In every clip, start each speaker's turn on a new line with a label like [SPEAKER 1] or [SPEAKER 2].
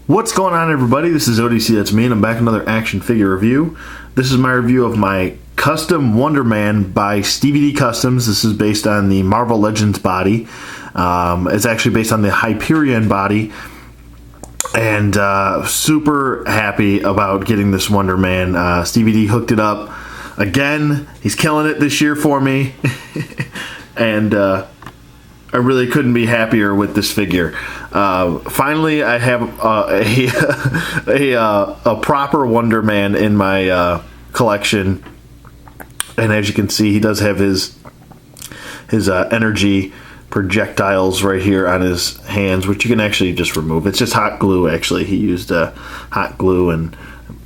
[SPEAKER 1] What's going on, everybody? This is ODC, that's me, and I'm back with another action figure review. This is my review of my custom Wonder Man by StevidCustoms. This is based on the Marvel Legends body. It's actually based on the Hyperion body, and super happy about getting this Wonder Man. Stevie hooked it up again. He's killing it this year for me, and I really couldn't be happier with this figure. Finally, I have a proper Wonder Man in my collection, and as you can see, he does have his energy projectiles right here on his hands, which you can actually just remove. It's just hot glue. Actually, he used hot glue and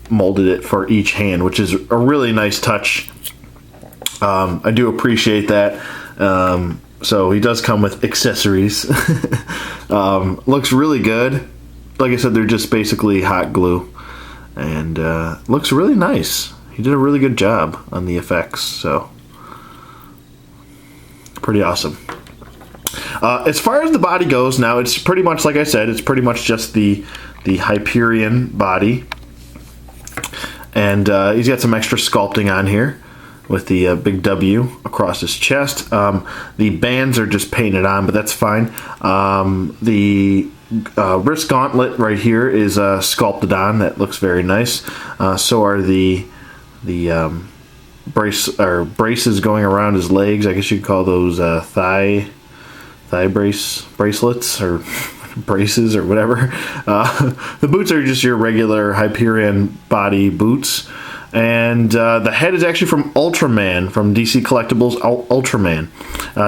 [SPEAKER 1] molded it for each hand, which is a really nice touch. I do appreciate that. So he does come with accessories. Looks really good. Like I said, they're just basically hot glue, and looks really nice. He did a really good job on the effects, so pretty awesome. As far as the body goes, now it's pretty much, like I said, it's pretty much just the Hyperion body, and he's got some extra sculpting on here with the big W across his chest. The bands are just painted on, but that's fine. The wrist gauntlet right here is sculpted on. That looks very nice. So are the braces going around his legs. I guess you could call those thigh bracelets or braces or whatever. The boots are just your regular Hyperion body boots. And the head is actually from Ultraman, from DC Collectibles Ultraman.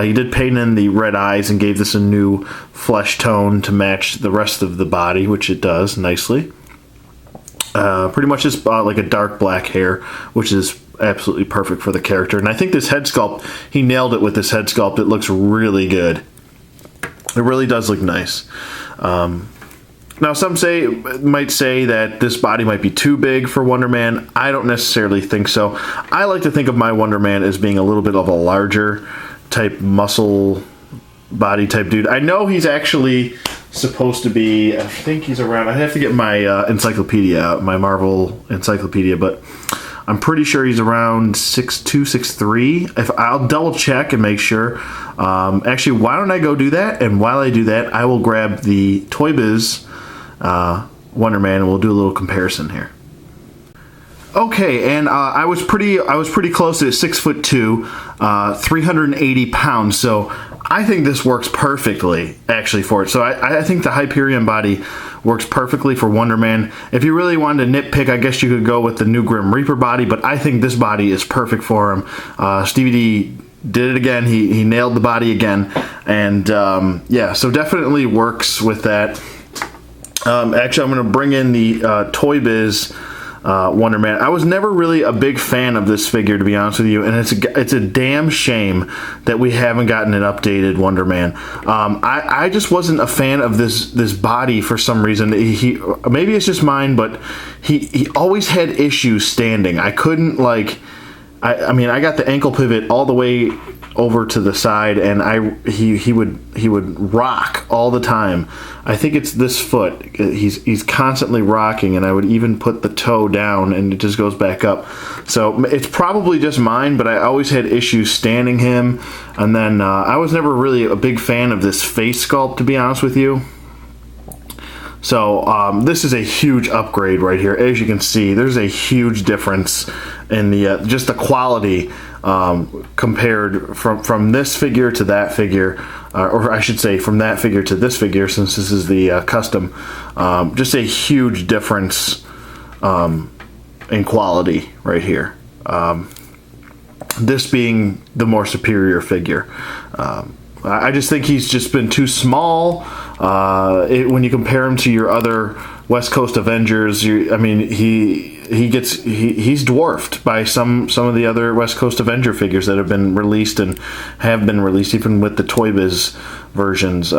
[SPEAKER 1] He did paint in the red eyes and gave this a new flesh tone to match the rest of the body, which it does nicely. Pretty much just like a dark black hair, which is absolutely perfect for the character. And I think this head sculpt, he nailed it with this head sculpt. It looks really good. It really does look nice. Now, some might say that this body might be too big for Wonder Man. I don't necessarily think so. I like to think of my Wonder Man as being a little bit of a larger type muscle body type dude. I know he's actually supposed to be, I think he's around, I have to get my encyclopedia out, my Marvel encyclopedia, but I'm pretty sure he's around 6'2", 6'3". I'll double check and make sure. Actually, why don't I go do that? And while I do that, I will grab the Toy Biz Wonder Man, and we'll do a little comparison here. Okay, and I was pretty close at 6'2", 380 pounds. So I think this works perfectly, actually, for it. So I think the Hyperion body works perfectly for Wonder Man. If you really wanted to nitpick, I guess you could go with the new Grim Reaper body, but I think this body is perfect for him. Stevie D did it again. He nailed the body again, and yeah, so definitely works with that. Actually, I'm going to bring in the Toy Biz Wonder Man. I was never really a big fan of this figure, to be honest with you, and it's a damn shame that we haven't gotten an updated Wonder Man. I just wasn't a fan of this body for some reason. Maybe it's just mine, but he always had issues standing. I couldn't, like, I mean, I got the ankle pivot all the way over to the side, and he would rock all the time. I think it's this foot. He's constantly rocking, and I would even put the toe down, and it just goes back up. So it's probably just mine, but I always had issues standing him. And then I was never really a big fan of this face sculpt, to be honest with you. So this is a huge upgrade right here. As you can see, there's a huge difference in the just the quality compared from this figure to that figure, or I should say from that figure to this figure, since this is the custom. Just a huge difference in quality right here. This being the more superior figure. I just think he's just been too small. When you compare him to your other West Coast Avengers, I mean, he's dwarfed by some of the other West Coast Avenger figures that have been released and have been released, even with the Toy Biz versions.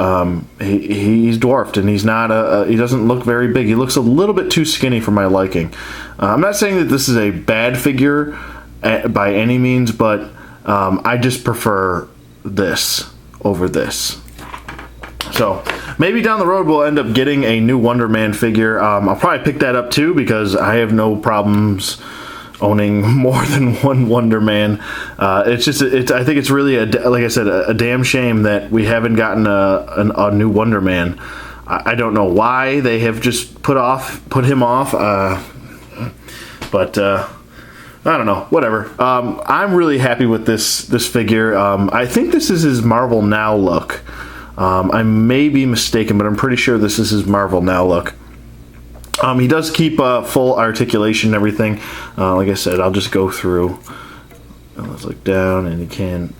[SPEAKER 1] He's dwarfed, and he's not he doesn't look very big. He looks a little bit too skinny for my liking. I'm not saying that this is a bad figure by any means, but I just prefer this over this. So maybe down the road we'll end up getting a new Wonder Man figure. I'll probably pick that up too because I have no problems owning more than one Wonder Man. It's just, I think it's really, like I said, a damn shame that we haven't gotten a new Wonder Man. I don't know why they have just put him off, but I don't know. Whatever. I'm really happy with this figure. I think this is his Marvel Now look. I may be mistaken, but I'm pretty sure this is his Marvel Now look. He does keep full articulation and everything. Like I said, I'll just go through. Let's look down, and he can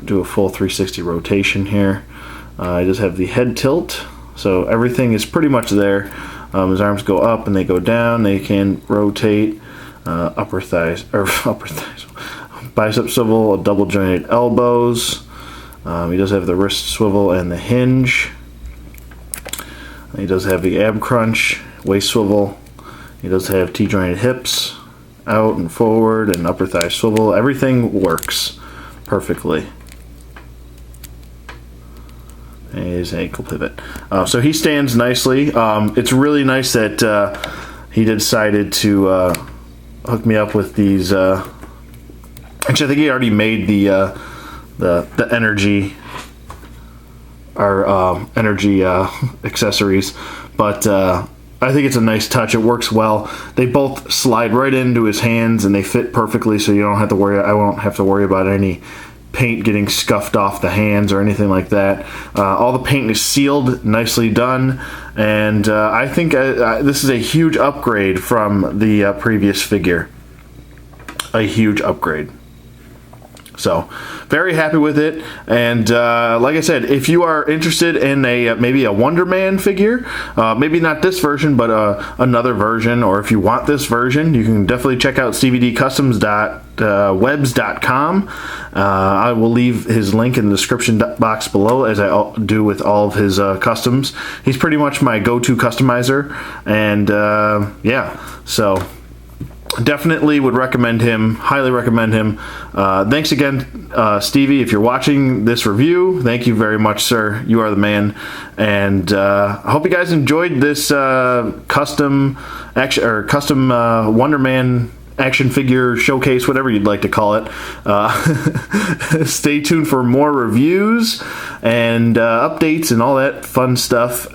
[SPEAKER 1] do a full 360 rotation here. He does have the head tilt, so everything is pretty much there. His arms go up and they go down. They can rotate. Upper thighs, bicep swivel, double jointed elbows. He does have the wrist swivel and the hinge. He does have the ab crunch, waist swivel. He does have T-jointed hips, out and forward, and upper thigh swivel. Everything works perfectly. And his ankle pivot. So he stands nicely. It's really nice that he decided to hook me up with these. Actually, I think he already made the energy. Our energy accessories, but I think it's a nice touch. It works well. They both slide right into his hands and they fit perfectly, so you don't have to worry. I won't have to worry about any paint getting scuffed off the hands or anything like that. All the paint is sealed, nicely done, and I think this is a huge upgrade from the previous figure. A huge upgrade. So, very happy with it, and like I said, if you are interested in maybe a Wonder Man figure, maybe not this version, but another version, or if you want this version, you can definitely check out StevidCustoms.webs.com. I will leave his link in the description box below, as I do with all of his customs. He's pretty much my go-to customizer, and yeah, so definitely would recommend him, highly recommend him. Thanks again, Stevie, if you're watching this review. Thank you very much, sir. You are the man. And I hope you guys enjoyed this custom Wonder Man action figure showcase, whatever you'd like to call it. Stay tuned for more reviews and updates and all that fun stuff.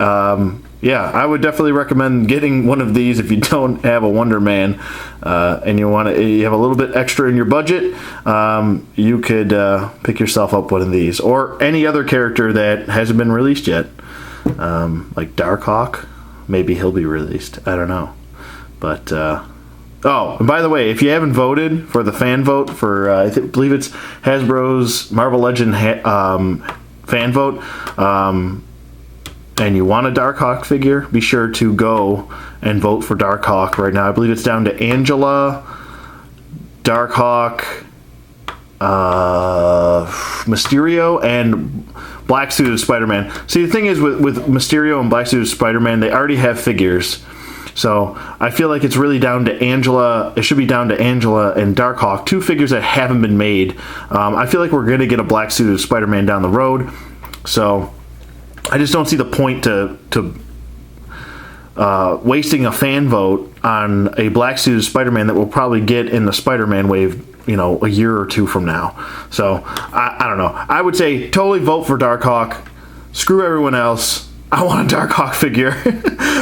[SPEAKER 1] Yeah, I would definitely recommend getting one of these if you don't have a Wonder Man and you have a little bit extra in your budget. You could pick yourself up one of these, or any other character that hasn't been released yet, like Darkhawk. Maybe he'll be released. I don't know, but. Oh, and by the way, if you haven't voted for the fan vote for, I believe it's Hasbro's Marvel Legend fan vote, and you want a Darkhawk figure, be sure to go and vote for Darkhawk right now. I believe it's down to Angela, Darkhawk, Mysterio, and Black Suited Spider-Man. See, the thing is with Mysterio and Black Suited Spider-Man, they already have figures. So I feel like it's really down to Angela. It should be down to Angela and Darkhawk, two figures that haven't been made. I feel like we're going to get a Black Suited Spider-Man down the road. So I just don't see the point to wasting a fan vote on a Black Suited Spider-Man that we'll probably get in the Spider-Man wave, you know, a year or two from now. So I don't know. I would say totally vote for Darkhawk. Screw everyone else. I want a Darkhawk figure.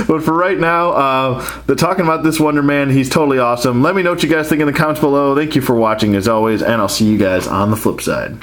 [SPEAKER 1] But for right now, they're talking about this Wonder Man. He's totally awesome. Let me know what you guys think in the comments below. Thank you for watching as always, and I'll see you guys on the flip side.